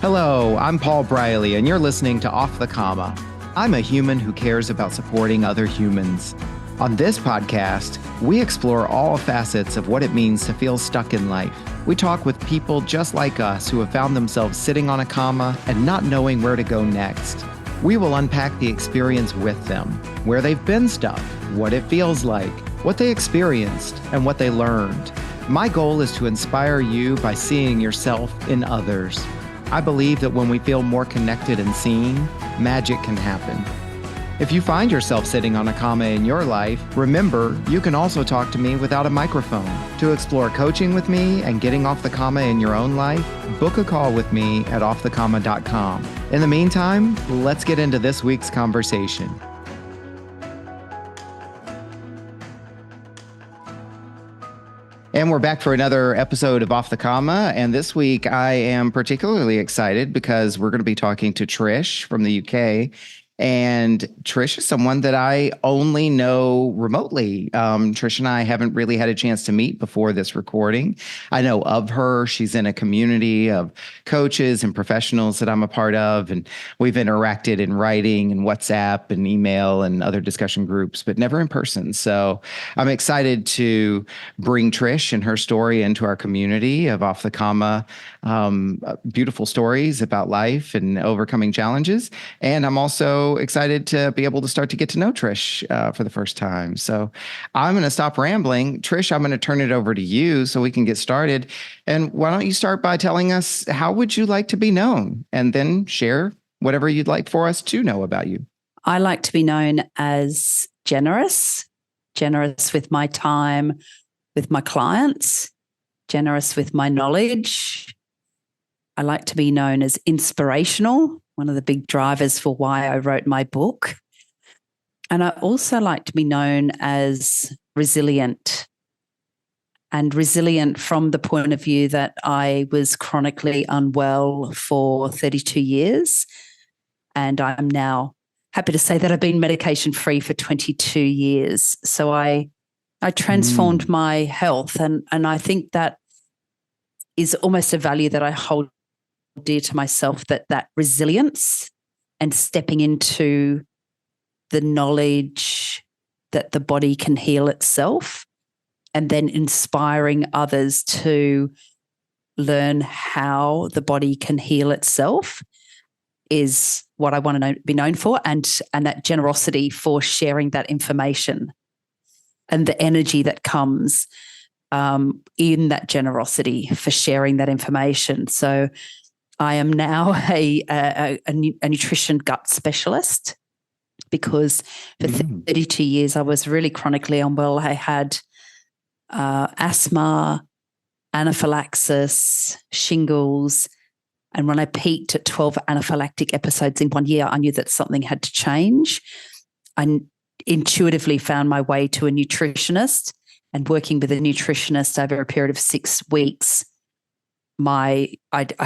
Hello, I'm Paul Briley, and you're listening to Off the Comma. I'm a human who cares about supporting other humans. On this podcast, we explore all facets of what it means to feel stuck in life. We talk with people just like us who have found themselves sitting on a comma and not knowing where to go next. We will unpack the experience with them, where they've been stuck, what it feels like, what they experienced, and what they learned. My goal is to inspire you by seeing yourself in others. I believe that when we feel more connected and seen, magic can happen. If you find yourself sitting on a comma in your life, remember, you can also talk to me without a microphone. To explore coaching with me and getting off the comma in your own life, book a call with me at offthecomma.com. In the meantime, let's get into this week's conversation. And we're back for another episode of Off the Comma. And this week I am particularly excited because we're going to be talking to Trish from the UK. And Trish is someone that I only know remotely. Trish and I haven't really had a chance to meet before this recording. I know of her. She's in a community of coaches and professionals that I'm a part of. And we've interacted in writing and WhatsApp and email and other discussion groups, but never in person. So I'm excited to bring Trish and her story into our community of Off the Comma, beautiful stories about life and overcoming challenges. And I'm also excited to be able to start to get to know Trish for the first time. So I'm going to stop rambling. Trish, I'm going to turn it over to you so we can get started. And why don't you start by telling us, how would you like to be known? And then share whatever you'd like for us to know about you. I like to be known as generous with my time, with my clients, generous with my knowledge. I like to be known as inspirational, one of the big drivers for why I wrote my book. And I also like to be known as resilient, and resilient from the point of view that I was chronically unwell for 32 years. And I'm now happy to say that I've been medication-free for 22 years. So I transformed my health. And I think that is almost a value that I hold dear to myself, that resilience and stepping into the knowledge that the body can heal itself, and then inspiring others to learn how the body can heal itself is what I want to be known for, and that generosity for sharing that information and the energy that comes in that generosity for sharing that information. So I am now a nutrition gut specialist, because for 32 years I was really chronically unwell. I had asthma, anaphylaxis, shingles, and when I peaked at 12 anaphylactic episodes in 1 year, I knew that something had to change. I intuitively found my way to a nutritionist, and working with a nutritionist over a period of 6 weeks, I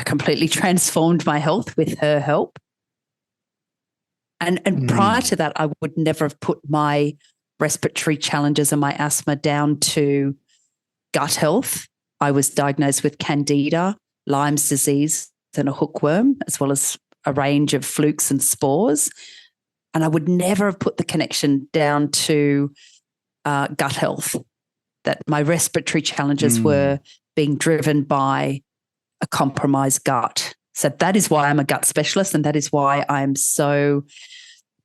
completely transformed my health with her help. And prior to that, I would never have put my respiratory challenges and my asthma down to gut health. I was diagnosed with candida, Lyme's disease, and a hookworm, as well as a range of flukes and spores. And I would never have put the connection down to gut health, that my respiratory challenges were being driven by a compromised gut. So that is why I'm a gut specialist, and that is why I'm so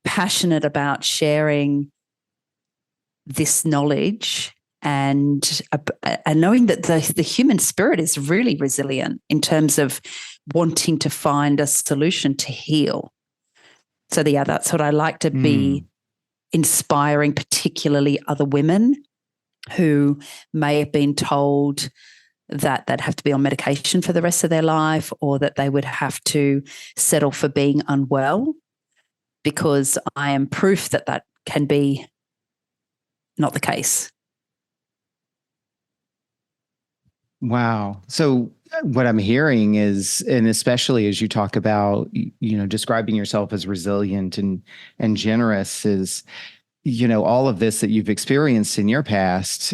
passionate about sharing this knowledge and knowing that the human spirit is really resilient in terms of wanting to find a solution to heal. So yeah, that's what I like to be inspiring, particularly other women who may have been told that they'd have to be on medication for the rest of their life, or that they would have to settle for being unwell, because I am proof that that can be not the case. Wow. So what I'm hearing is, and especially as you talk about, describing yourself as resilient and generous, is, all of this that you've experienced in your past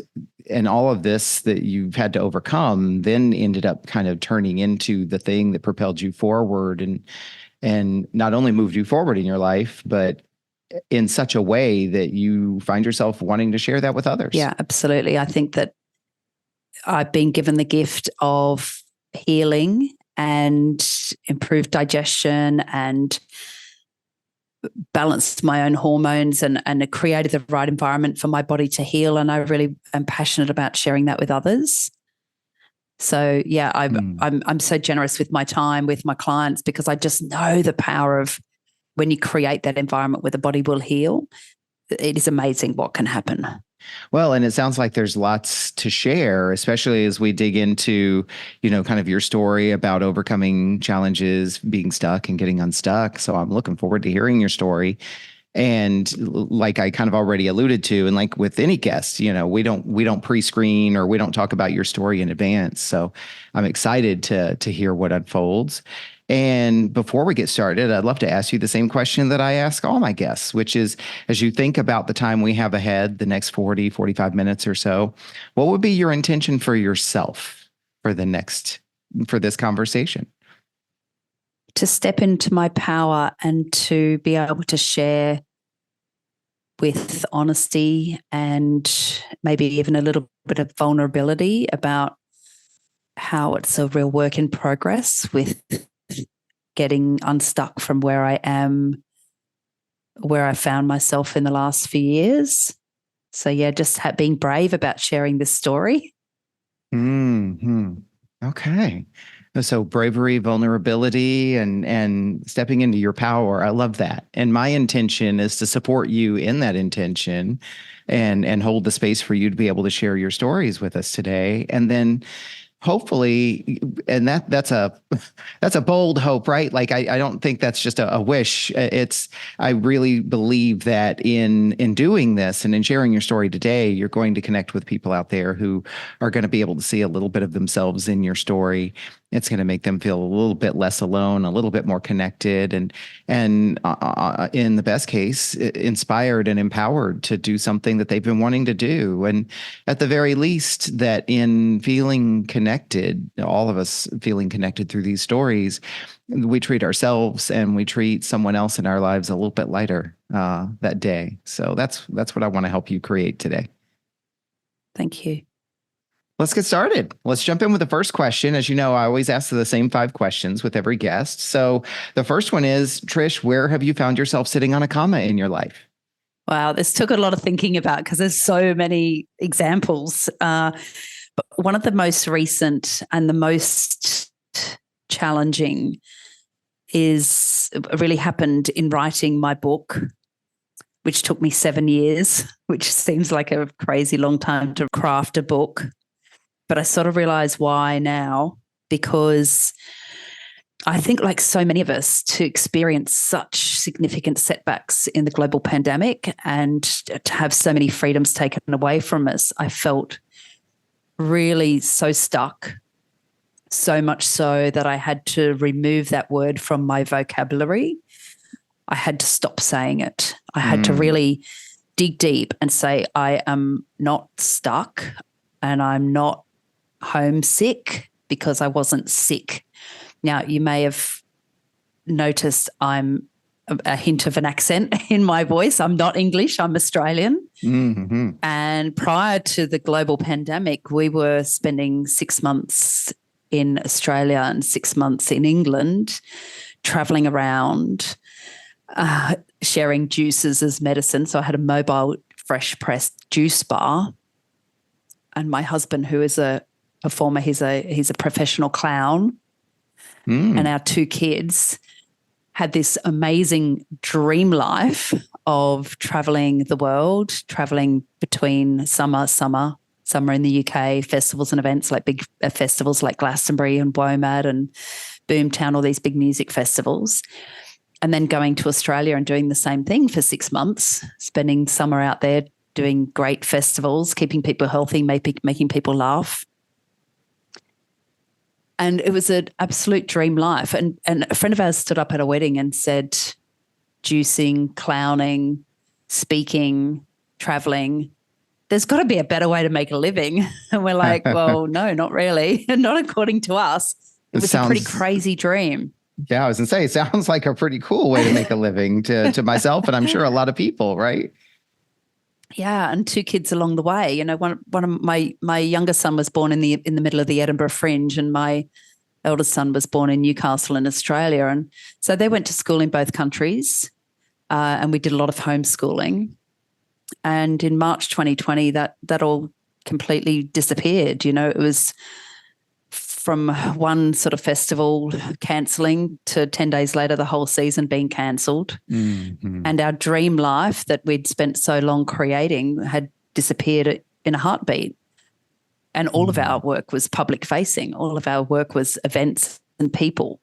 and all of this that you've had to overcome then ended up kind of turning into the thing that propelled you forward and not only moved you forward in your life, but in such a way that you find yourself wanting to share that with others. Yeah, absolutely. I think that I've been given the gift of healing and improved digestion and balanced my own hormones and created the right environment for my body to heal. And I really am passionate about sharing that with others. So yeah, I'm so generous with my time, with my clients, because I just know the power of when you create that environment where the body will heal. It is amazing what can happen. Well, and it sounds like there's lots to share, especially as we dig into, kind of your story about overcoming challenges, being stuck and getting unstuck. So I'm looking forward to hearing your story. And like I kind of already alluded to, and like with any guest, we don't pre-screen or we don't talk about your story in advance. So I'm excited to hear what unfolds. And before we get started, I'd love to ask you the same question that I ask all my guests, which is, as you think about the time we have ahead, the next 40, 45 minutes or so, what would be your intention for yourself for this conversation? To step into my power and to be able to share with honesty and maybe even a little bit of vulnerability about how it's a real work in progress with getting unstuck from where I am, where I found myself in the last few years. So yeah, just being brave about sharing this story. Okay. So bravery, vulnerability, and stepping into your power. I love that. And my intention is to support you in that intention and hold the space for you to be able to share your stories with us today. And then hopefully, and that's a bold hope, right? Like I don't think that's just a wish. I really believe that in doing this and in sharing your story today, you're going to connect with people out there who are going to be able to see a little bit of themselves in your story. It's going to make them feel a little bit less alone, a little bit more connected, and in the best case, inspired and empowered to do something that they've been wanting to do. And at the very least, that in feeling connected, all of us feeling connected through these stories, we treat ourselves and we treat someone else in our lives a little bit lighter that day. So that's what I want to help you create today. Thank you. Let's get started. Let's jump in with the first question. As you know, I always ask the same 5 questions with every guest. So the first one is, Trish, where have you found yourself sitting on a comma in your life? Wow, this took a lot of thinking about because there's so many examples. But one of the most recent and the most challenging really happened in writing my book, which took me 7 years, which seems like a crazy long time to craft a book. But I sort of realize why now, because I think, like so many of us, to experience such significant setbacks in the global pandemic and to have so many freedoms taken away from us, I felt really so stuck, so much so that I had to remove that word from my vocabulary. I had to stop saying it. I had to really dig deep and say, I am not stuck and I'm not homesick because I wasn't sick. Now, you may have noticed I'm a hint of an accent in my voice. I'm not English, I'm Australian. Mm-hmm. And prior to the global pandemic, we were spending 6 months in Australia and 6 months in England, traveling around, sharing juices as medicine. So I had a mobile fresh pressed juice bar. And my husband, who is a performer, he's a professional clown. And our 2 kids had this amazing dream life of traveling the world, traveling between summer in the UK, festivals and events like big festivals like Glastonbury and WOMAD and Boomtown, all these big music festivals, and then going to Australia and doing the same thing for 6 months, spending summer out there doing great festivals, keeping people healthy, making people laugh. And it was an absolute dream life. And a friend of ours stood up at a wedding and said, juicing, clowning, speaking, traveling, there's got to be a better way to make a living. And we're like, well, no, not really. Not according to us. It was a pretty crazy dream. Yeah, I was going to say, it sounds like a pretty cool way to make a living to myself, and I'm sure a lot of people, right? Yeah, and 2 kids along the way. You know, one of my younger son was born in the middle of the Edinburgh Fringe, and my eldest son was born in Newcastle in Australia. And so they went to school in both countries, and we did a lot of homeschooling. And in March 2020, that all completely disappeared. You know, it was from one sort of festival cancelling to 10 days later, the whole season being cancelled. Mm-hmm. And our dream life that we'd spent so long creating had disappeared in a heartbeat. And all of our work was public facing. All of our work was events and people.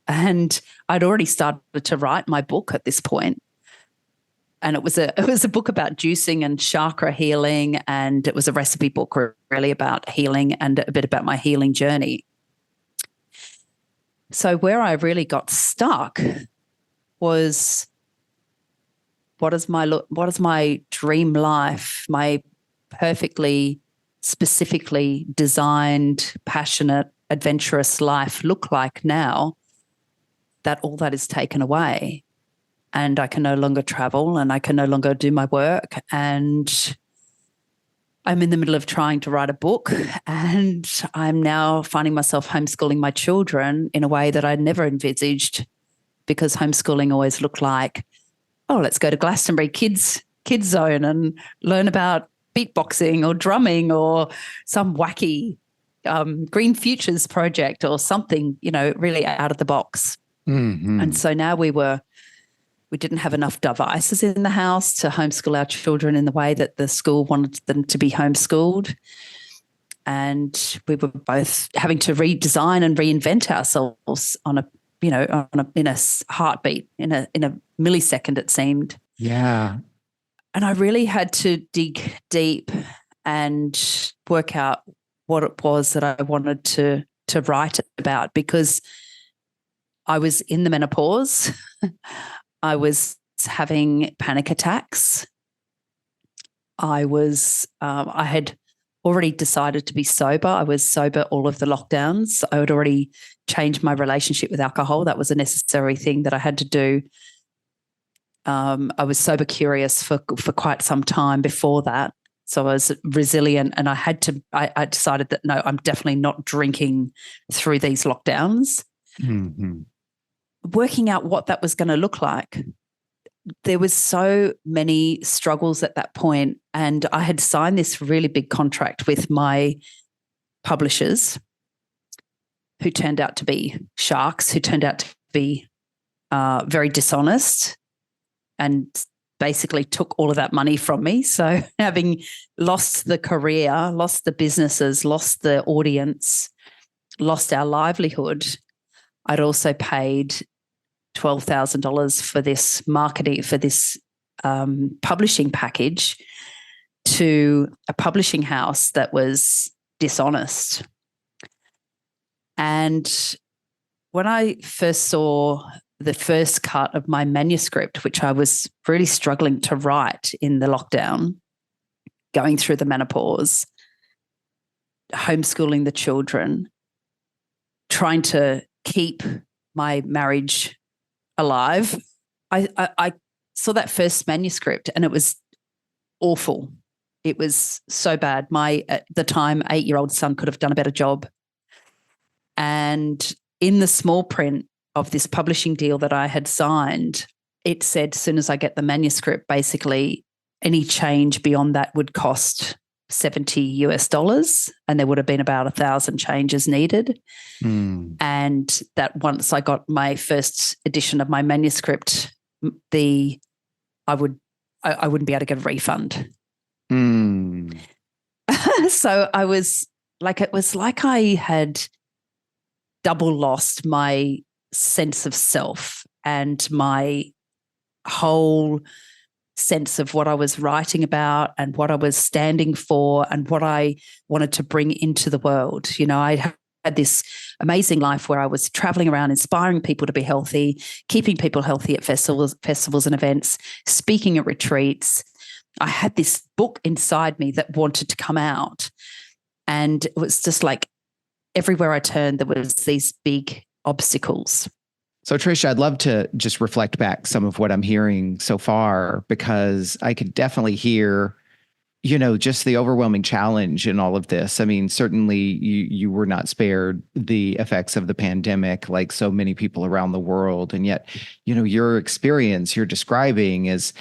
And I'd already started to write my book at this point. And it was a book about juicing and chakra healing, and it was a recipe book really about healing and a bit about my healing journey. So where I really got stuck was, what is my dream life, my perfectly, specifically designed, passionate, adventurous life look like now that all that is taken away? And I can no longer travel, and I can no longer do my work. And I'm in the middle of trying to write a book, and I'm now finding myself homeschooling my children in a way that I'd never envisaged, because homeschooling always looked like, oh, let's go to Glastonbury Kids Zone and learn about beatboxing or drumming or some wacky Green Futures project or something, you know, really out of the box. Mm-hmm. And so now we didn't have enough devices in the house to homeschool our children in the way that the school wanted them to be homeschooled. And we were both having to redesign and reinvent ourselves in a heartbeat, in a millisecond, it seemed. Yeah. And I really had to dig deep and work out what it was that I wanted to write about, because I was in the menopause. I was having panic attacks. I had already decided to be sober. I was sober all of the lockdowns. I had already changed my relationship with alcohol. That was a necessary thing that I had to do. I was sober curious for quite some time before that. So I was resilient, and I decided that, no, I'm definitely not drinking through these lockdowns. Mm-hmm. Working out what that was going to look like. There was so many struggles at that point, and I had signed this really big contract with my publishers, who turned out to be sharks, who turned out to be very dishonest, and basically took all of that money from me. So having lost the career, lost the businesses, lost the audience, lost our livelihood, I'd also paid $12,000 for this marketing, for this publishing package to a publishing house that was dishonest. And when I first saw the first cut of my manuscript, which I was really struggling to write in the lockdown, going through the menopause, homeschooling the children, trying to keep my marriage alive, I saw that first manuscript, and it was awful. It was so bad. My, at the time, 8-year-old son could have done a better job. And in the small print of this publishing deal that I had signed, it said, as soon as I get the manuscript, basically any change beyond that would cost $70 and there would have been about 1,000 changes needed. And that once I got my first edition of my manuscript, I wouldn't be able to get a refund. So I was like, it was like I had double lost my sense of self and my whole sense of what I was writing about and what I was standing for and what I wanted to bring into the world. You know, I had this amazing life where I was traveling around, inspiring people to be healthy, keeping people healthy at festivals and events, speaking at retreats, I had this book inside me that wanted to come out. And it was just like everywhere I turned, there was these big obstacles. So, Trish, I'd love to just reflect back some of what I'm hearing so far, because I could definitely hear, just the overwhelming challenge in all of this. I mean, certainly you were not spared the effects of the pandemic like so many people around the world. And yet, your experience you're describing is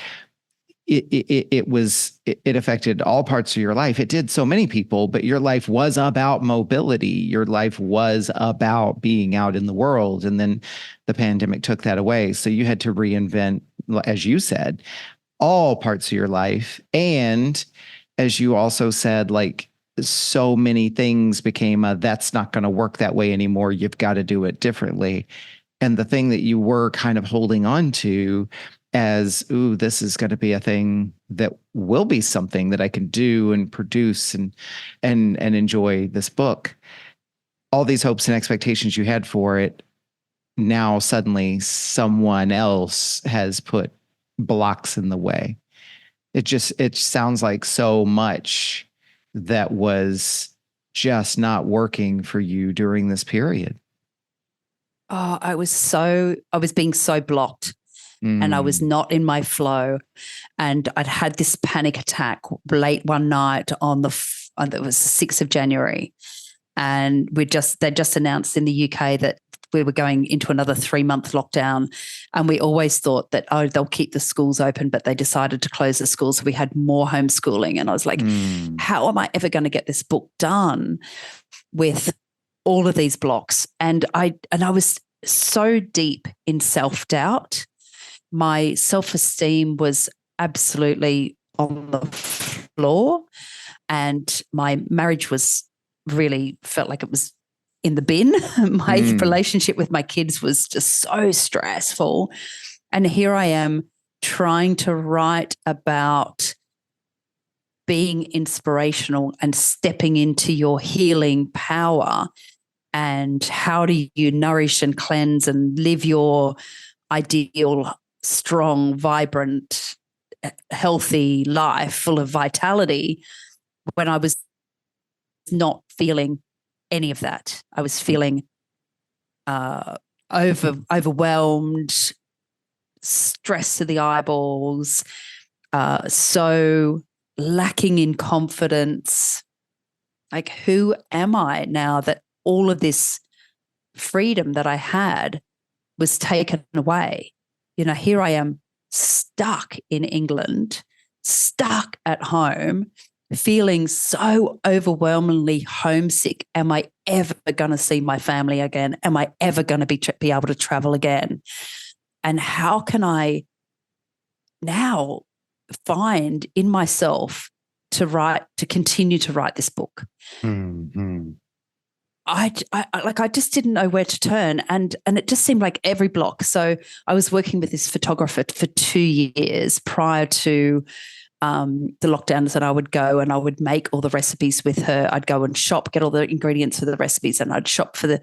it affected all parts of your life. It did so many people, but your life was about mobility. Your life was about being out in the world. And then the pandemic took that away. So you had to reinvent, as you said, all parts of your life. And as you also said, like, so many things became that's not going to work that way anymore. You've got to do it differently. And the thing that you were kind of holding on to as, ooh, this is going to be a thing that will be something that I can do and produce and enjoy this book. All these hopes and expectations you had for it, now suddenly someone else has put blocks in the way. It sounds like so much that was just not working for you during this period. Oh, I was being so blocked. And I was not in my flow. And I'd had this panic attack late one night on it was the 6th of January. And they just announced in the UK that we were going into another 3-month lockdown. And we always thought that, they'll keep the schools open, but they decided to close the schools. So we had more homeschooling. And I was like, how am I ever going to get this book done with all of these blocks? And I was so deep in self-doubt. My self-esteem was absolutely on the floor, and my marriage felt like it was in the bin. My relationship with my kids was just so stressful. And here I am trying to write about being inspirational and stepping into your healing power, and how do you nourish and cleanse and live your ideal, strong, vibrant, healthy life full of vitality, when I was not feeling any of that. I was feeling overwhelmed, stressed to the eyeballs, so lacking in confidence. Like, who am I now that all of this freedom that I had was taken away? Here I am stuck in England, stuck at home, feeling so overwhelmingly homesick. Am I ever going to see my family again? Am I ever going to be able to travel again? And how can I now find in myself to continue to write this book? Mm-hmm. I just didn't know where to turn, and it just seemed like every block. So I was working with this photographer for 2 years prior to the lockdowns, and I would go and I would make all the recipes with her. I'd go and shop, get all the ingredients for the recipes, and I'd shop for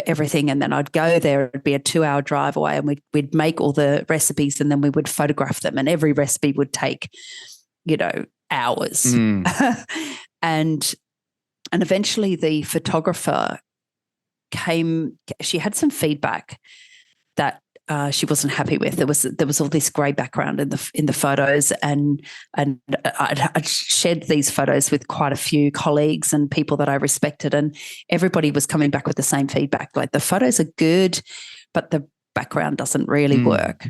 everything, and then I'd go there. It'd be a 2-hour drive away, and we'd make all the recipes, and then we would photograph them, and every recipe would take, hours. And eventually the photographer came. She had some feedback that she wasn't happy with. There was all this grey background in the photos, and I'd shared these photos with quite a few colleagues and people that I respected, and everybody was coming back with the same feedback. Like, the photos are good, but the background doesn't really work.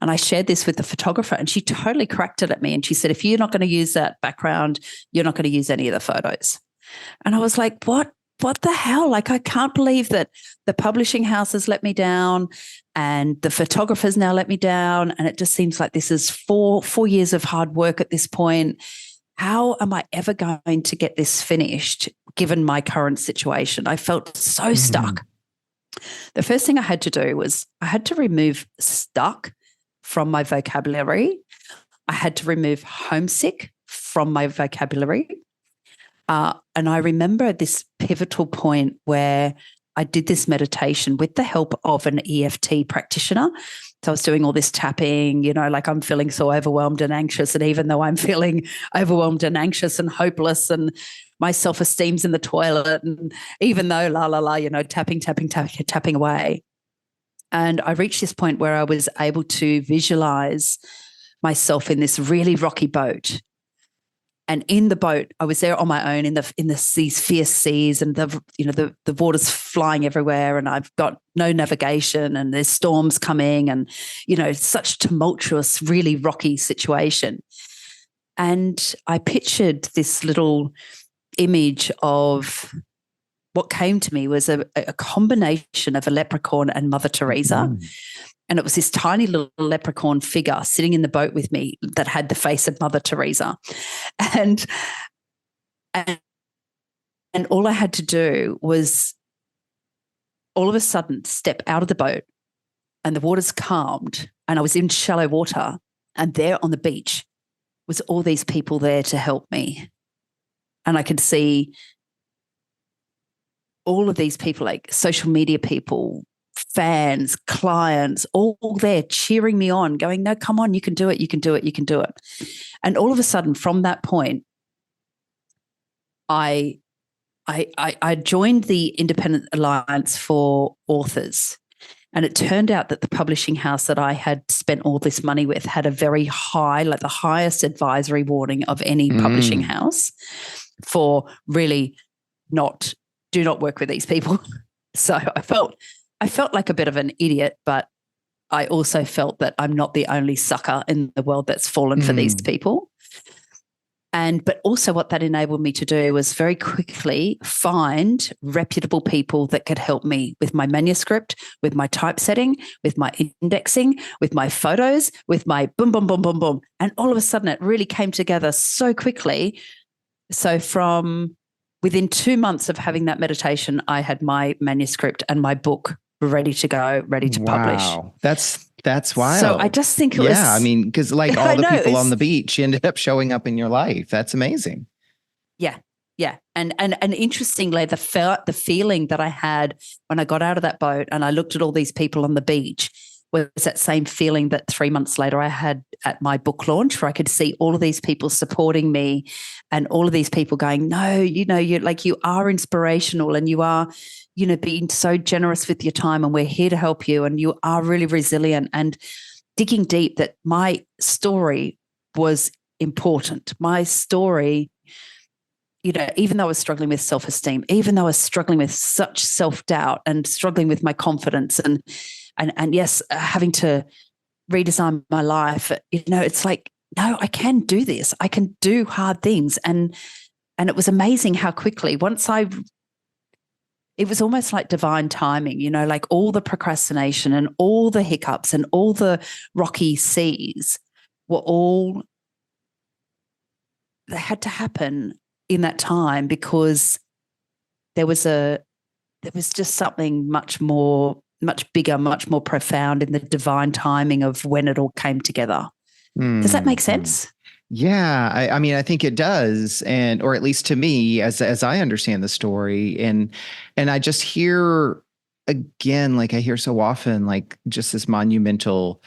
And I shared this with the photographer, and she totally cracked it at me. And she said, if you're not going to use that background, you're not going to use any of the photos. And I was like, what the hell? Like, I can't believe that the publishing houses let me down and the photographers now let me down. And it just seems like this is four years of hard work at this point. How am I ever going to get this finished given my current situation? I felt so stuck. The first thing I had to do was I had to remove stuck from my vocabulary. I had to remove homesick from my vocabulary. And I remember this pivotal point where I did this meditation with the help of an EFT practitioner So I was doing all this tapping, like I'm feeling so overwhelmed and anxious. And even though I'm feeling overwhelmed and anxious and hopeless and my self-esteem's in the toilet, and even though tapping away. And I reached this point where I was able to visualize myself in this really rocky boat. And in the boat, I was there on my own in these fierce seas, and the water's flying everywhere, and I've got no navigation, and there's storms coming, and such tumultuous, really rocky situation. And I pictured this little image of what came to me was a combination of a leprechaun and Mother Teresa. Mm-hmm. And it was this tiny little leprechaun figure sitting in the boat with me that had the face of Mother Teresa. And all I had to do was all of a sudden step out of the boat, and the water's calmed, and I was in shallow water, and there on the beach was all these people there to help me. And I could see all of these people, like social media people, fans, clients, all there cheering me on, going, no, come on, you can do it, you can do it, you can do it. And all of a sudden, from that point, I joined the Independent Alliance for Authors. And it turned out that the publishing house that I had spent all this money with had a very high, like the highest advisory warning of any publishing house for really do not work with these people. So I felt like a bit of an idiot, but I also felt that I'm not the only sucker in the world that's fallen for these people. But also what that enabled me to do was very quickly find reputable people that could help me with my manuscript, with my typesetting, with my indexing, with my photos, with my boom, boom, boom, boom, boom. And all of a sudden it really came together so quickly. So from within 2 months of having that meditation, I had my manuscript and my book ready to go, ready to publish. Wow. That's wild. So I just think it was... Yeah, I mean, because like all the people on the beach ended up showing up in your life. That's amazing. Yeah. Yeah. And interestingly, the feeling that I had when I got out of that boat and I looked at all these people on the beach was that same feeling that 3 months later I had at my book launch, where I could see all of these people supporting me and all of these people going, no, you are inspirational, and you are, being so generous with your time, and we're here to help you, and you are really resilient, and digging deep that my story was important. My story, even though I was struggling with self-esteem, even though I was struggling with such self-doubt and struggling with my confidence and yes, having to redesign my life, it's like, no, I can do this. I can do hard things. And it was amazing how quickly it was almost like divine timing, like all the procrastination and all the hiccups and all the rocky seas they had to happen in that time, because there was just something much bigger, much more profound in the divine timing of when it all came together. Does that make sense? Yeah, I mean, I think it does, or at least to me, as I understand the story, and I just hear again, like I hear so often, like just this monumental,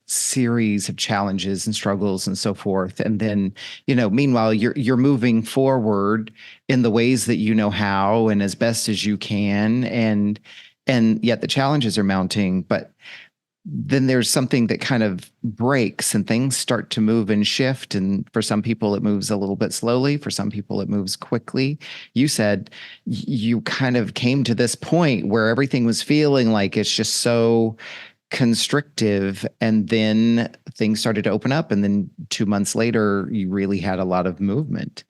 series of challenges and struggles and so forth, and then meanwhile you're moving forward in the ways that you know how and as best as you can, and yet the challenges are mounting, but then there's something that kind of breaks and things start to move and shift. And for some people, it moves a little bit slowly. For some people, it moves quickly. You said you kind of came to this point where everything was feeling like it's just so constrictive. And then things started to open up. And then 2 months later, you really had a lot of movement.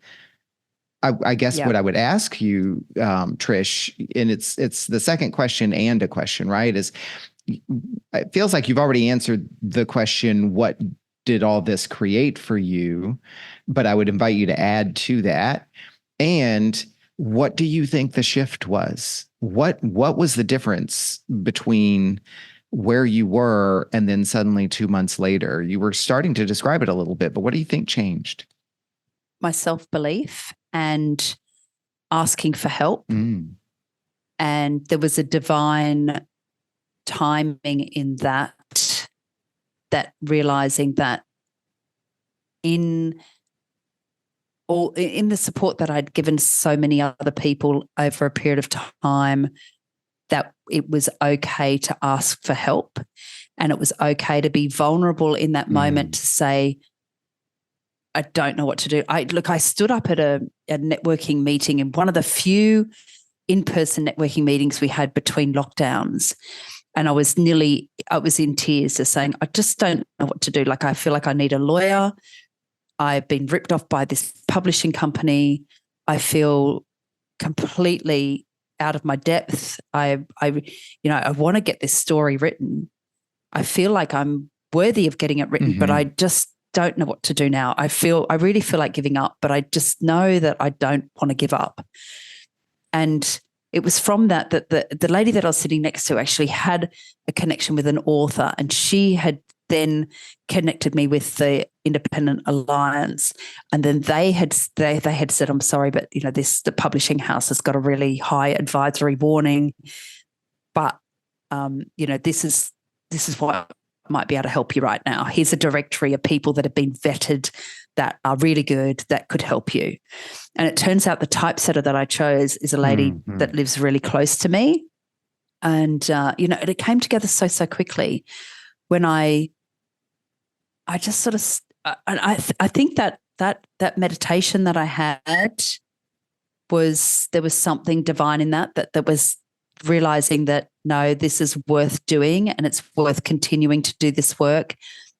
I guess what I would ask you, Trish, and it's the second question and a question, right? Is it feels like you've already answered the question, what did all this create for you? But I would invite you to add to that. And what do you think the shift was? What was the difference between where you were and then suddenly 2 months later? You were starting to describe it a little bit, but what do you think changed? My self-belief and asking for help. And there was a divine timing in that realizing that in the support that I'd given so many other people over a period of time, that it was okay to ask for help, and it was okay to be vulnerable in that moment to say, I don't know what to do. I stood up at a networking meeting, in one of the few in-person networking meetings we had between lockdowns. And I was in tears, just saying, I just don't know what to do. Like, I feel like I need a lawyer. I've been ripped off by this publishing company. I feel completely out of my depth. I want to get this story written. I feel like I'm worthy of getting it written, but I just don't know what to do now. I really feel like giving up, but I just know that I don't want to give up. And it was from that the lady that I was sitting next to actually had a connection with an author, and she had then connected me with the Independent Alliance. And then they had said, I'm sorry, but the publishing house has got a really high advisory warning, but this is what might be able to help you right now. Here's a directory of people that have been vetted that are really good, that could help you. And it turns out the typesetter that I chose is a lady that lives really close to me. And, it came together so quickly when I just sort of, I think that meditation that I had there was something divine in that was realizing that, no, this is worth doing, and it's worth continuing to do this work,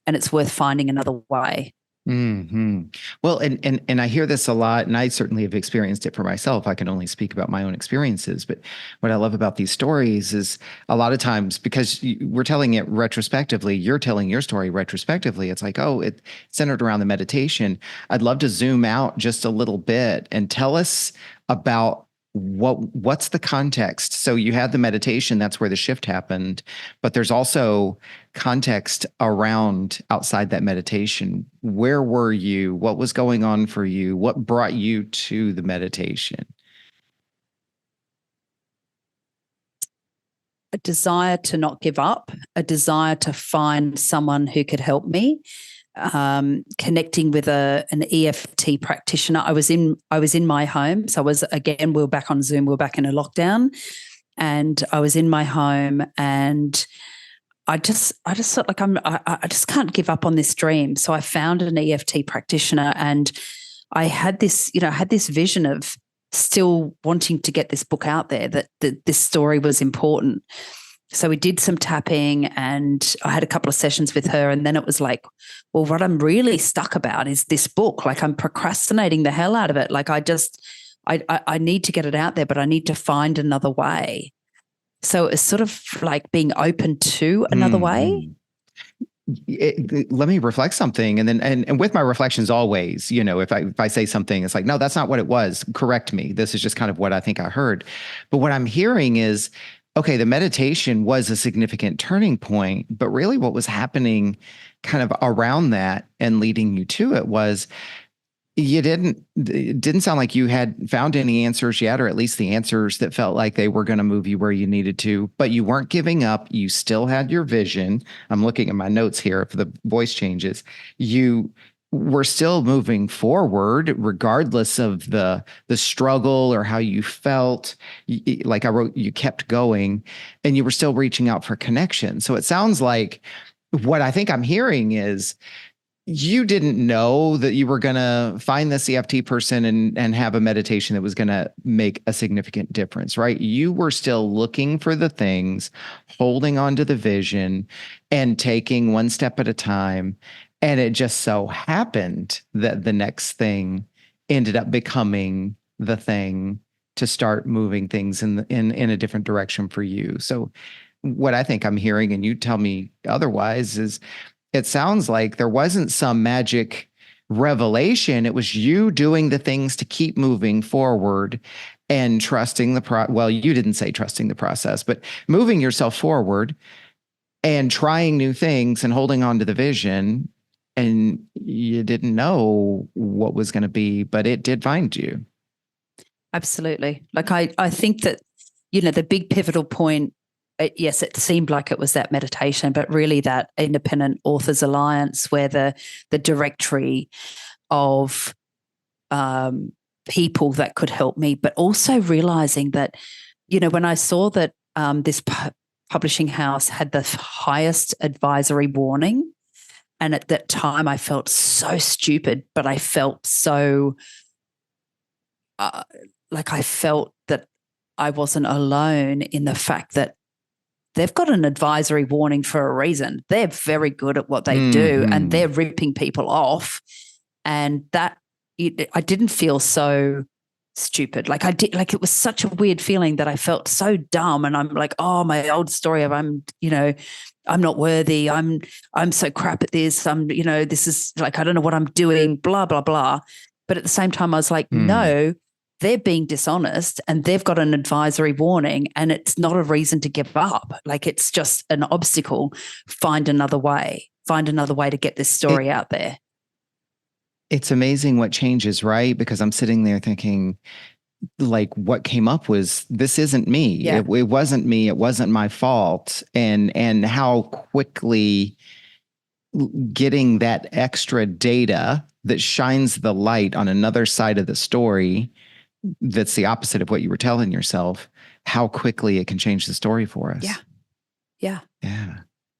and it's worth finding another way. Well, and I hear this a lot, and I certainly have experienced it for myself. I can only speak about my own experiences, but what I love about these stories is a lot of times, because we're telling it retrospectively, you're telling your story retrospectively. It's like, oh, it's centered around the meditation. I'd love to zoom out just a little bit and tell us about what's the context. So you had the meditation, that's where the shift happened, but there's also context around outside that meditation. Where were you? What was going on for you? What brought you to the meditation? A desire to not give up, a desire to find someone who could help me. Connecting with an EFT practitioner. I was in my home. So we were back on Zoom, we were back in a lockdown, and I was in my home, and I just felt like I just can't give up on this dream. So I found an EFT practitioner, and I had this vision of still wanting to get this book out there, that this story was important. So we did some tapping, and I had a couple of sessions with her, and then it was like, well, what I'm really stuck about is this book. Like, I'm procrastinating the hell out of it. Like, I need to get it out there, but I need to find another way. So it's sort of like being open to another way. Let me reflect something. And then, and with my reflections always, if I say something, it's like, no, that's not what it was. Correct me. This is just kind of what I think I heard. But what I'm hearing is, okay, the meditation was a significant turning point, but really what was happening kind of around that and leading you to it was it didn't sound like you had found any answers yet, or at least the answers that felt like they were going to move you where you needed to, but you weren't giving up. You still had your vision. I'm looking at my notes here for the voice changes. You were still moving forward regardless of the struggle or how you felt. Like I wrote, you kept going, and you were still reaching out for connection. So it sounds like what I think I'm hearing is you didn't know that you were going to find the EFT person and have a meditation that was going to make a significant difference, right? You were still looking for the things, holding on to the vision, and taking one step at a time. And it just so happened that the next thing ended up becoming the thing to start moving things in a different direction for you. So what I think I'm hearing, and you tell me otherwise, is it sounds like there wasn't some magic revelation. It was you doing the things to keep moving forward and trusting well, you didn't say trusting the process, but moving yourself forward and trying new things and holding on to the vision. And you didn't know what was going to be, but it did find you. Absolutely. Like I think that, the big pivotal point yes, it seemed like it was that meditation, but really that Independent Authors Alliance, where the directory of people that could help me, but also realizing that, when I saw that this publishing house had the highest advisory warning, and at that time I felt so stupid, but I felt so like I felt that I wasn't alone in the fact that they've got an advisory warning for a reason. They're very good at what they do, and they're ripping people off. And that I didn't feel so stupid. Like I did, like it was such a weird feeling that I felt so dumb. And I'm like, oh, my old story of I'm not worthy. I'm so crap at this. This is like, I don't know what I'm doing, blah, blah, blah. But at the same time, I was like, no, they're being dishonest and they've got an advisory warning, and it's not a reason to give up. Like, it's just an obstacle. Find another way to get this story out there. It's amazing what changes, right? Because I'm sitting there thinking, like, what came up was, this isn't me. Yeah. It wasn't me. It wasn't my fault. And how quickly getting that extra data that shines the light on another side of the story that's the opposite of what you were telling yourself, how quickly it can change the story for us. Yeah.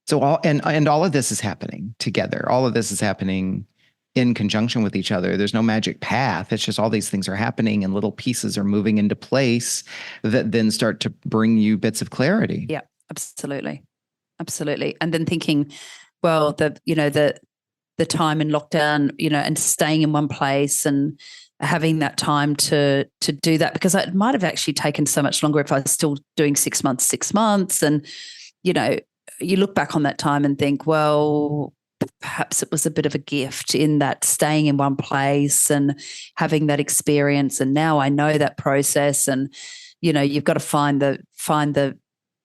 So all of this is happening together. All of this is happening in conjunction with each other. There's no magic path. It's just all these things are happening and little pieces are moving into place that then start to bring you bits of clarity. Yeah, absolutely. And then thinking, well, the time in lockdown, and staying in one place and having that time to do that, because it might have actually taken so much longer if I was still doing 6 months. And, you look back on that time and think, well, perhaps it was a bit of a gift in that staying in one place and having that experience. And now I know that process, and, you've got to find the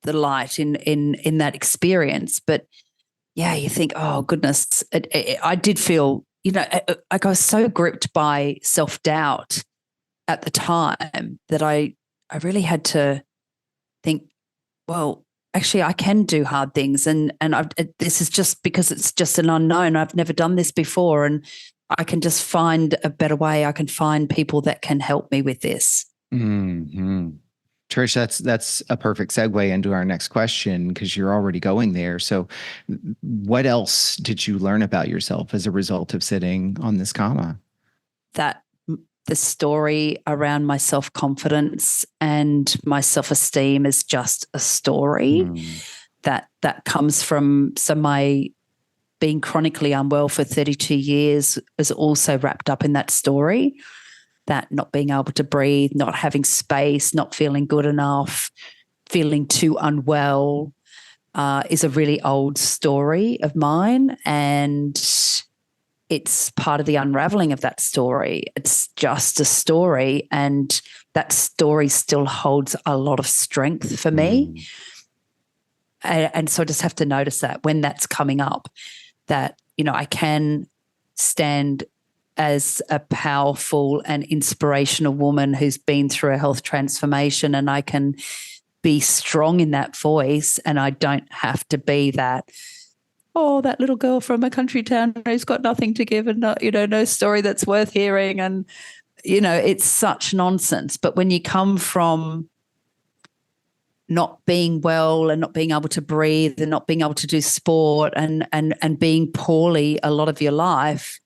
light in that experience. But yeah, you think, oh goodness, I did feel, like I was so gripped by self-doubt at the time that I really had to think, well, actually I can do hard things, and this is just because it's just an unknown. I've never done this before, and I can just find a better way. I can find people that can help me with this. Mm-hmm. Trish, that's a perfect segue into our next question, because you're already going there. So what else did you learn about yourself as a result of sitting on this comma? That the story around my self-confidence and my self-esteem is just a story that comes from, so my being chronically unwell for 32 years is also wrapped up in that story, that not being able to breathe, not having space, not feeling good enough, feeling too unwell is a really old story of mine. And it's part of the unraveling of that story. It's just a story, and that story still holds a lot of strength for me. And so I just have to notice that when that's coming up, that, I can stand as a powerful and inspirational woman who's been through a health transformation, and I can be strong in that voice, and I don't have to be that, that little girl from a country town who's got nothing to give and not, no story that's worth hearing. And, it's such nonsense. But when you come from not being well and not being able to breathe and not being able to do sport and being poorly a lot of your life,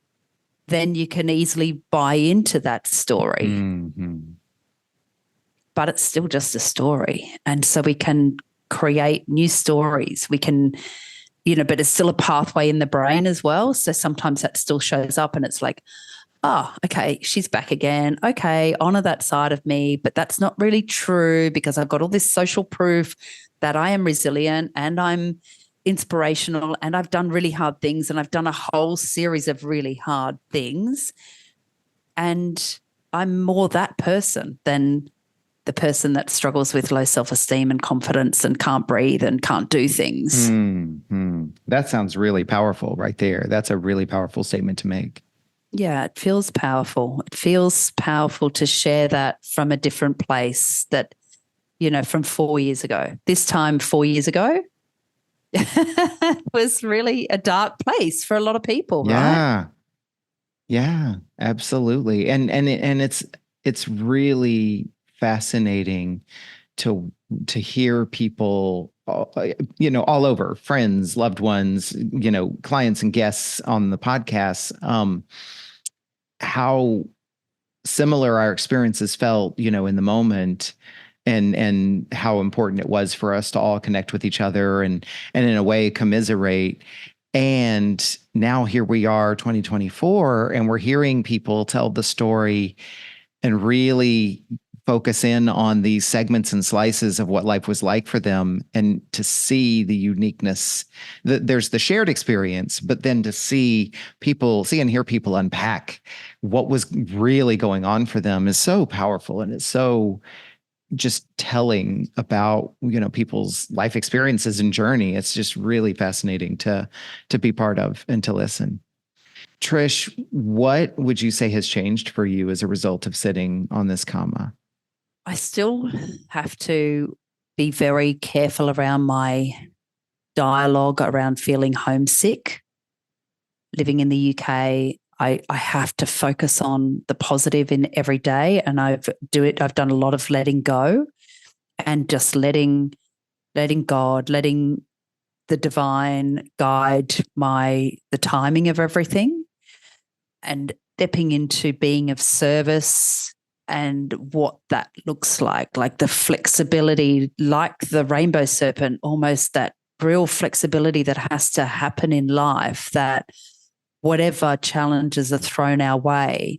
then you can easily buy into that story. Mm-hmm. But it's still just a story. And so we can create new stories. We can, but it's still a pathway in the brain as well. So sometimes that still shows up and it's like, oh, okay, she's back again. Okay, honor that side of me, but that's not really true because I've got all this social proof that I am resilient and I'm inspirational and I've done really hard things and I've done a whole series of really hard things. And I'm more that person than the person that struggles with low self-esteem and confidence and can't breathe and can't do things. Mm-hmm. That sounds really powerful right there. That's a really powerful statement to make. Yeah, it feels powerful. It feels powerful to share that from a different place, that from 4 years ago. This time 4 years ago was really a dark place for a lot of people, right? Yeah. Yeah, absolutely. And it's really fascinating to hear people all over, friends, loved ones, clients and guests on the podcast, how similar our experiences felt, in the moment, and how important it was for us to all connect with each other and in a way commiserate. And now here we are, 2024, and we're hearing people tell the story and really focus in on these segments and slices of what life was like for them, and to see the uniqueness. There's the shared experience, but then to see and hear people unpack what was really going on for them is so powerful, and it's so just telling about people's life experiences and journey. It's just really fascinating to be part of and to listen. Trish, what would you say has changed for you as a result of sitting on this comma? I still have to be very careful around my dialogue around feeling homesick. Living in the UK, I have to focus on the positive in every day, and I've done a lot of letting go and just letting God, letting the divine guide the timing of everything, and stepping into being of service and what that looks like the flexibility, like the rainbow serpent, almost that real flexibility that has to happen in life, that whatever challenges are thrown our way,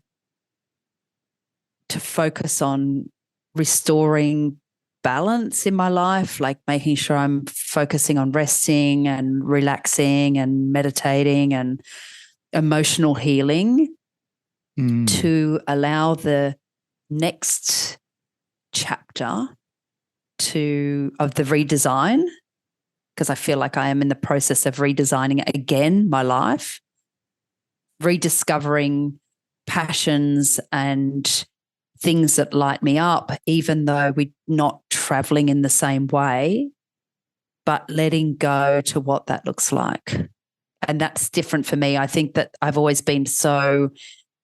to focus on restoring balance in my life, like making sure I'm focusing on resting and relaxing and meditating and emotional healing to allow the next chapter of the redesign, because I feel like I am in the process of redesigning again my life, rediscovering passions and things that light me up, even though we're not traveling in the same way, but letting go to what that looks like. And that's different for me. I think that I've always been so,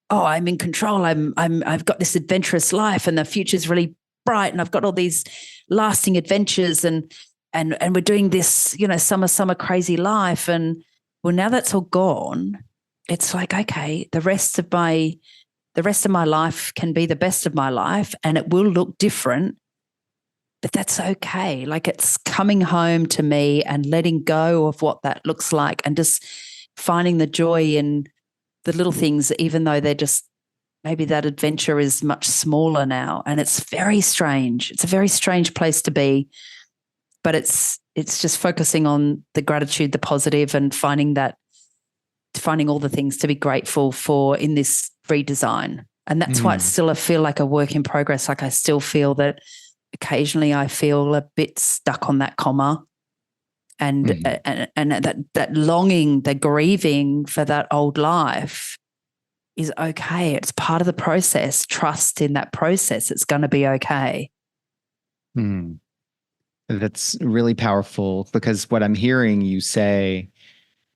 I'm in control. I've got this adventurous life and the future's really bright and I've got all these lasting adventures and we're doing this, summer crazy life. And well, now that's all gone. It's like, okay, the rest of my life can be the best of my life and it will look different, but that's okay. Like, it's coming home to me and letting go of what that looks like and just finding the joy in the little things, even though they're just, maybe that adventure is much smaller now. And it's very strange. It's a very strange place to be, but it's just focusing on the gratitude, the positive, and finding all the things to be grateful for in this redesign. And that's why it's still, I feel like a work in progress. Like, I still feel that occasionally I feel a bit stuck on that comma and that longing, the grieving for that old life is okay. It's part of the process. Trust in that process. It's going to be okay. That's really powerful, because what I'm hearing you say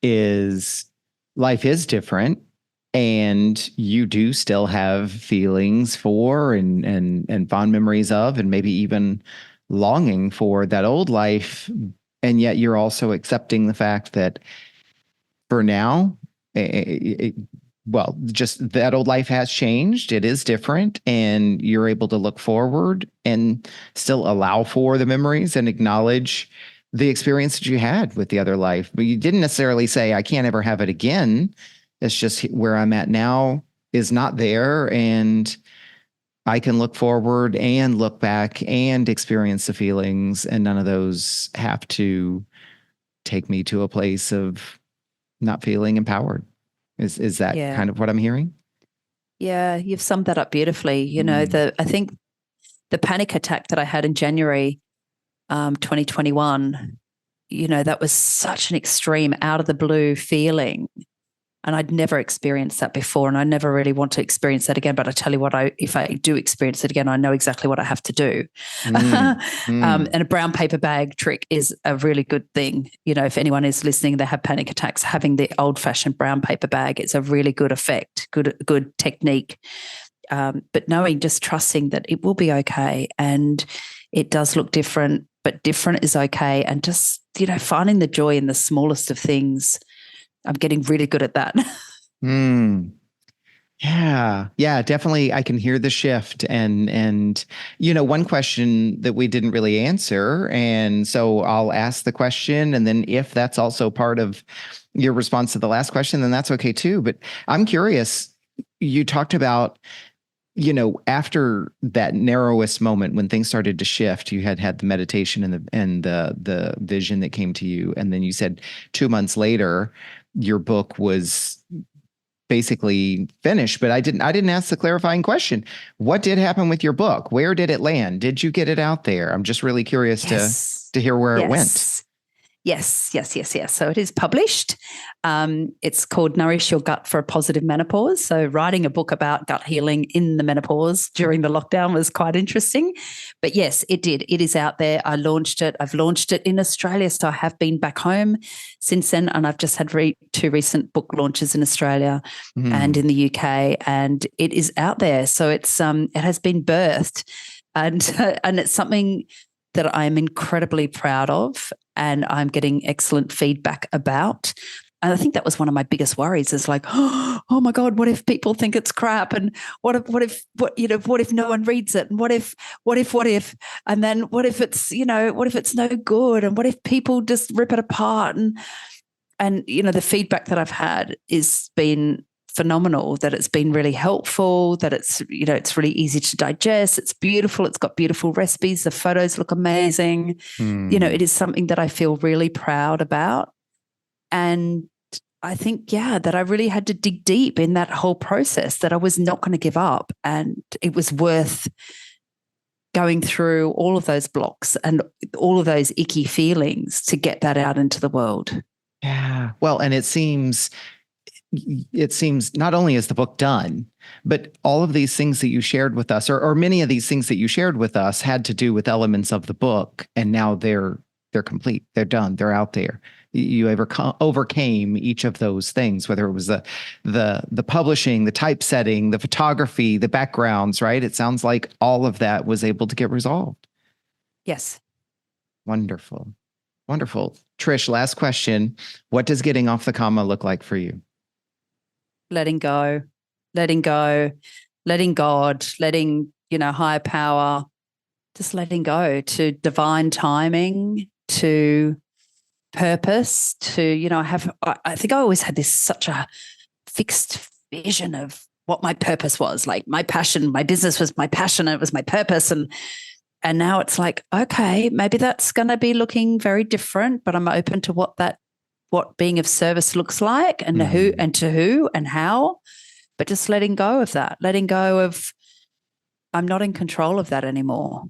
is life is different, and you do still have feelings for and fond memories of, and maybe even longing for that old life. And yet you're also accepting the fact that for now, just that old life has changed. It is different, and you're able to look forward and still allow for the memories and acknowledge the experience that you had with the other life. But you didn't necessarily say, I can't ever have it again. It's just where I'm at now is not there. And I can look forward and look back and experience the feelings, and none of those have to take me to a place of not feeling empowered. Is that kind of what I'm hearing? Yeah, you've summed that up beautifully. I think the panic attack that I had in January 2021, that was such an extreme, out of the blue feeling. And I'd never experienced that before, and I never really want to experience that again. But I tell you what, if I do experience it again, I know exactly what I have to do. And a brown paper bag trick is a really good thing. You know, if anyone is listening, they have panic attacks, having the old-fashioned brown paper bag, it's a really good effect, good technique. But knowing, just trusting that it will be okay, and it does look different, but different is okay. And just, you know, finding the joy in the smallest of things. I'm getting really good at that. Yeah. Yeah, definitely. I can hear the shift. And, you know, one question that we didn't really answer. And so I'll ask the question. And then if that's also part of your response to the last question, then that's okay too. But I'm curious, you talked about, you know, after that narrowest moment when things started to shift, you had the meditation and the vision that came to you. And then you said 2 months later, your book was basically finished, but I didn't ask the clarifying question. What did happen with your book? Where did it land? Did you get it out there? I'm just really curious to hear where it went. Yes. So it is published. It's called Nourish Your Gut for a Positive Menopause. So writing a book about gut healing in the menopause during the lockdown was quite interesting. But yes, it did. It is out there. I launched it. I've launched it in Australia. So I have been back home since then. And I've just had 2 recent book launches in Australia and in the UK. And it is out there. So it has been birthed. And it's something that I'm incredibly proud of, and I'm getting excellent feedback about. And I think that was one of my biggest worries, is like, oh my God, what if people think it's crap? And what if no one reads it? And what if, and then what if it's, what if it's no good? And what if people just rip it apart? And the feedback that I've had is been phenomenal, that it's been really helpful, that it's really easy to digest. It's beautiful. It's got beautiful recipes. The photos look amazing. It is something that I feel really proud about. And I think, that I really had to dig deep in that whole process, that I was not going to give up. And it was worth going through all of those blocks and all of those icky feelings to get that out into the world. Yeah. Well, and it seems not only is the book done, but all of these things that you shared with us, or many of these things that you shared with us, had to do with elements of the book. And now they're complete. They're done. They're out there. You overcame each of those things, whether it was the publishing, the typesetting, the photography, the backgrounds, right? It sounds like all of that was able to get resolved. Yes. Wonderful. Wonderful. Trish, last question. What does getting off the comma look like for you? Letting go, letting God, letting, higher power, just letting go to divine timing, to purpose, to, I think I always had such a fixed vision of what my purpose was, like my passion. My business was my passion. It was my purpose. And now it's like, okay, maybe that's going to be looking very different, but I'm open to what being of service looks like, and who and to who and how, but just letting go of that, letting go of, I'm not in control of that anymore.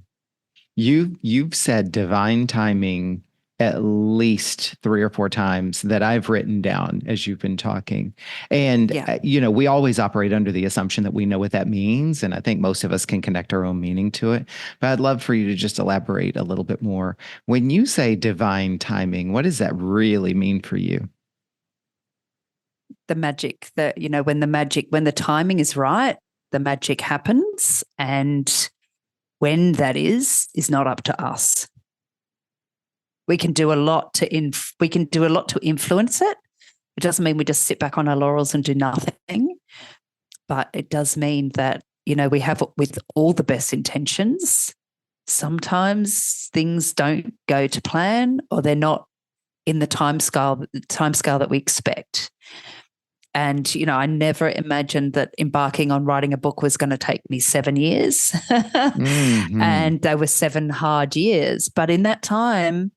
You've said divine timing at least 3 or 4 times that I've written down as you've been talking. And, we always operate under the assumption that we know what that means. And I think most of us can connect our own meaning to it. But I'd love for you to just elaborate a little bit more. When you say divine timing, what does that really mean for you? The magic that, when the timing is right, the magic happens. And when that is not up to us. We can do a lot to influence it. It doesn't mean we just sit back on our laurels and do nothing, but it does mean that, we have, with all the best intentions, sometimes things don't go to plan, or they're not in the timescale that we expect. And, I never imagined that embarking on writing a book was going to take me 7 years. And they were 7 hard years. But in that time,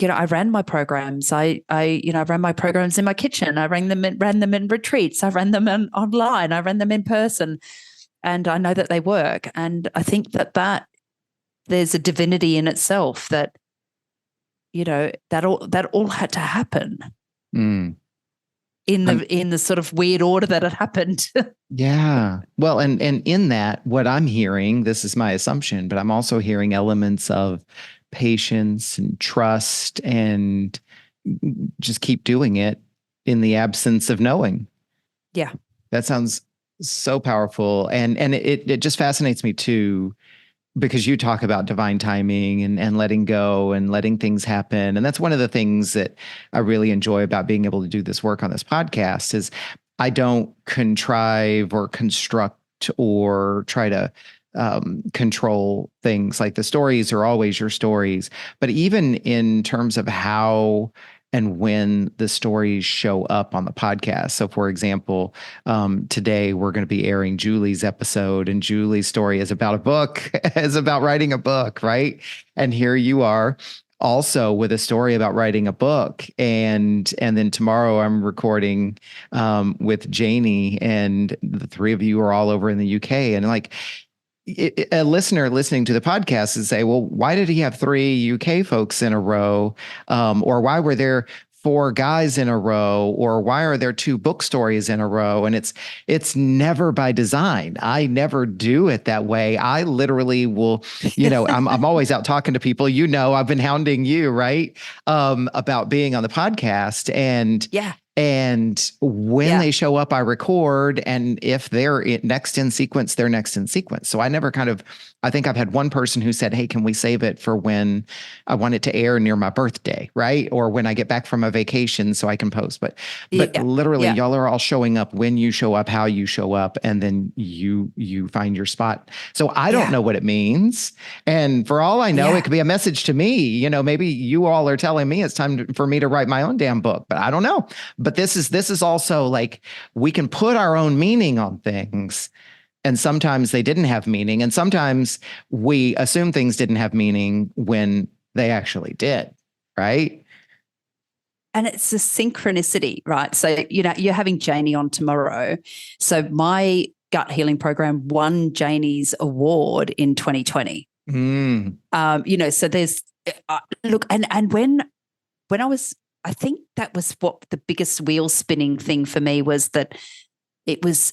I ran my programs. I ran my programs in my kitchen. I ran them in retreats. I ran them online. I ran them in person. And I know that they work. And I think that there's a divinity in itself that, that all had to happen. in the sort of weird order that it happened. Yeah. Well, and in that, what I'm hearing, this is my assumption, but I'm also hearing elements of patience and trust and just keep doing it in the absence of knowing. Yeah. That sounds so powerful. And it just fascinates me too, because you talk about divine timing and letting go and letting things happen. And that's one of the things that I really enjoy about being able to do this work on this podcast is I don't contrive or construct or try to control things. Like the stories are always your stories, but even in terms of how and when the stories show up on the podcast. So for example, today we're going to be airing Julie's episode, and Julie's story is about a book, is about writing a book, right? And here you are also with a story about writing a book. And then tomorrow I'm recording with Janie, and the three of you are all over in the UK. And like, a listener listening to the podcast would say, well, why did he have three UK folks in a row? Or why were there four guys in a row? Or why are there two book stories in a row? And it's never by design. I never do it that way. I literally will, I'm always out talking to people. I've been hounding you, right? About being on the podcast. And yeah. And when they show up, I record. And if they're next in sequence, they're next in sequence. So I think I've had one person who said, hey, can we save it for when I want it to air near my birthday, right? Or when I get back from a vacation so I can post. But literally, y'all are all showing up when you show up, how you show up, and then you find your spot. So I don't know what it means. And for all I know, it could be a message to me. Maybe you all are telling me it's time for me to write my own damn book, but I don't know. But this is also like, we can put our own meaning on things. And sometimes they didn't have meaning. And sometimes we assume things didn't have meaning when they actually did. Right. And it's a synchronicity, right? So, you're having Janie on tomorrow. So my gut healing program won Janie's award in 2020. So there's, look, and when I was, I think that was what the biggest wheel spinning thing for me was that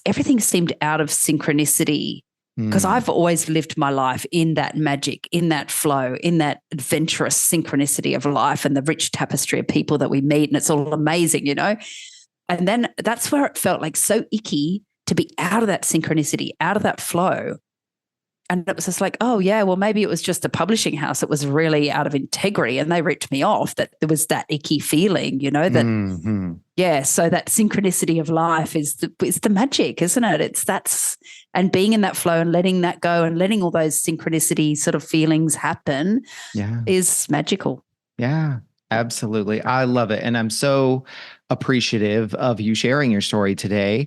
everything seemed out of synchronicity, because I've always lived my life in that magic, in that flow, in that adventurous synchronicity of life and the rich tapestry of people that we meet. And it's all amazing, And then that's where it felt like so icky to be out of that synchronicity, out of that flow. And it was just like, oh, yeah, well, maybe it was just a publishing house that was really out of integrity and they ripped me off, that there was that icky feeling, so that synchronicity of life is the magic, isn't it? And being in that flow and letting that go and letting all those synchronicity sort of feelings happen is magical. Yeah, absolutely. I love it. And I'm so appreciative of you sharing your story today.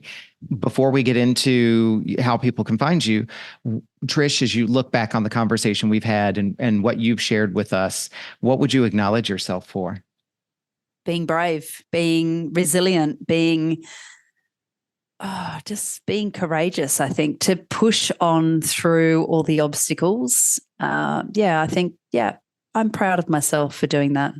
Before we get into how people can find you, Trish, as you look back on the conversation we've had and what you've shared with us, what would you acknowledge yourself for? Being brave, being resilient, just being courageous, I think, to push on through all the obstacles. I think, I'm proud of myself for doing that.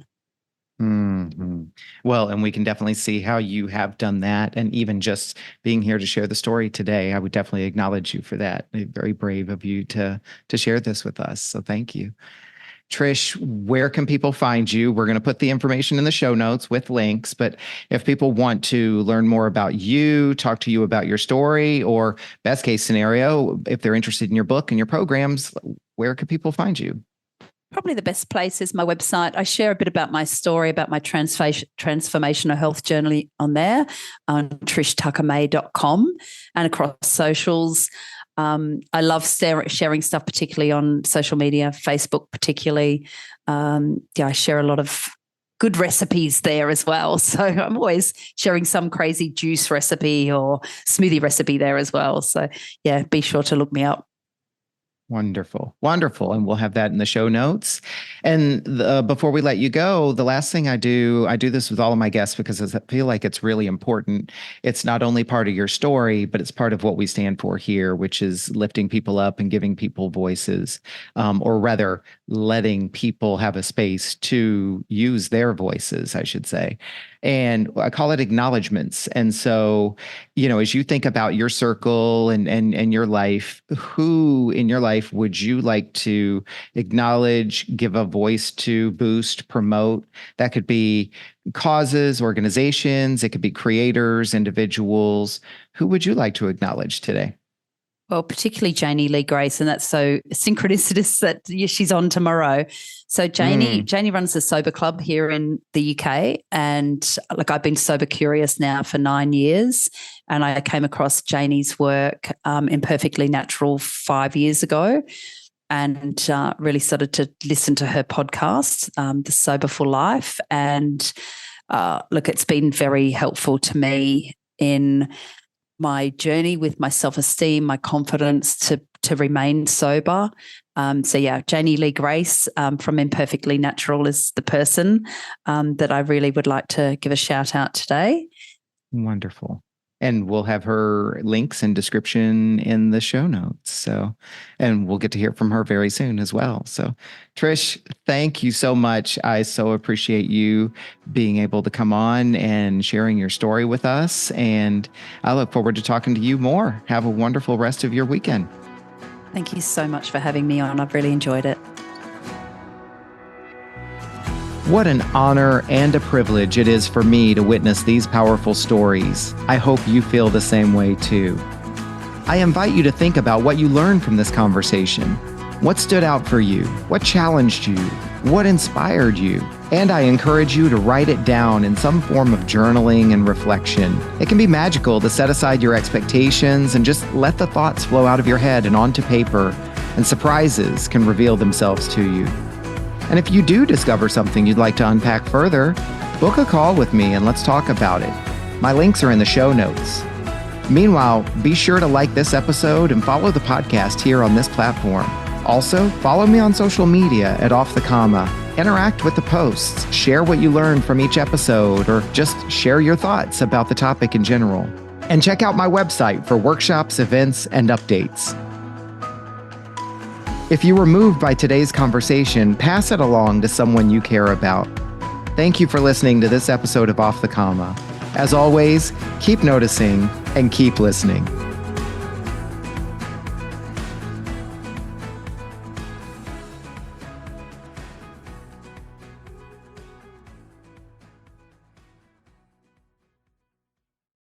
Mm-hmm. Well, and we can definitely see how you have done that. And even just being here to share the story today, I would definitely acknowledge you for that. Very brave of you to share this with us. So thank you. Trish, where can people find you? We're going to put the information in the show notes with links, but if people want to learn more about you, talk to you about your story, or best case scenario, if they're interested in your book and your programs, where can people find you? Probably the best place is my website. I share a bit about my story, about my transformational health journey on there, on TrishTucker-May.com, and across socials. I love sharing stuff, particularly on social media, Facebook particularly. I share a lot of good recipes there as well. So I'm always sharing some crazy juice recipe or smoothie recipe there as well. So be sure to look me up. Wonderful. Wonderful. And we'll have that in the show notes. And before we let you go, the last thing I do this with all of my guests because I feel like it's really important. It's not only part of your story, but it's part of what we stand for here, which is lifting people up and giving people voices, or rather letting people have a space to use their voices, I should say. And I call it acknowledgments. And so, as you think about your circle and your life, who in your life would you like to acknowledge, give a voice to, boost, promote? That could be causes, organizations, it could be creators, individuals. Who would you like to acknowledge today? Well, particularly Janie Lee Grace, and that's so synchronicitous that she's on tomorrow. So Janie runs the Sober Club here in the UK, and I've been sober curious now for 9 years, and I came across Janie's work Imperfectly Natural 5 years ago, and really started to listen to her podcast, The Sober for Life, and it's been very helpful to me in my journey with my self-esteem, my confidence to remain sober. Janie Lee Grace from Imperfectly Natural is the person that I really would like to give a shout out today. Wonderful. And we'll have her links and description in the show notes. And we'll get to hear from her very soon as well. So, Trish, thank you so much. I so appreciate you being able to come on and sharing your story with us. And I look forward to talking to you more. Have a wonderful rest of your weekend. Thank you so much for having me on. I've really enjoyed it. What an honor and a privilege it is for me to witness these powerful stories. I hope you feel the same way too. I invite you to think about what you learned from this conversation. What stood out for you? What challenged you? What inspired you? And I encourage you to write it down in some form of journaling and reflection. It can be magical to set aside your expectations and just let the thoughts flow out of your head and onto paper, and surprises can reveal themselves to you. And if you do discover something you'd like to unpack further, book a call with me and let's talk about it. My links are in the show notes. Meanwhile, be sure to like this episode and follow the podcast here on this platform. Also, follow me on social media at Off the Comma. Interact with the posts, share what you learned from each episode, or just share your thoughts about the topic in general. And check out my website for workshops, events, and updates. If you were moved by today's conversation, pass it along to someone you care about. Thank you for listening to this episode of Off the Comma. As always, keep noticing and keep listening.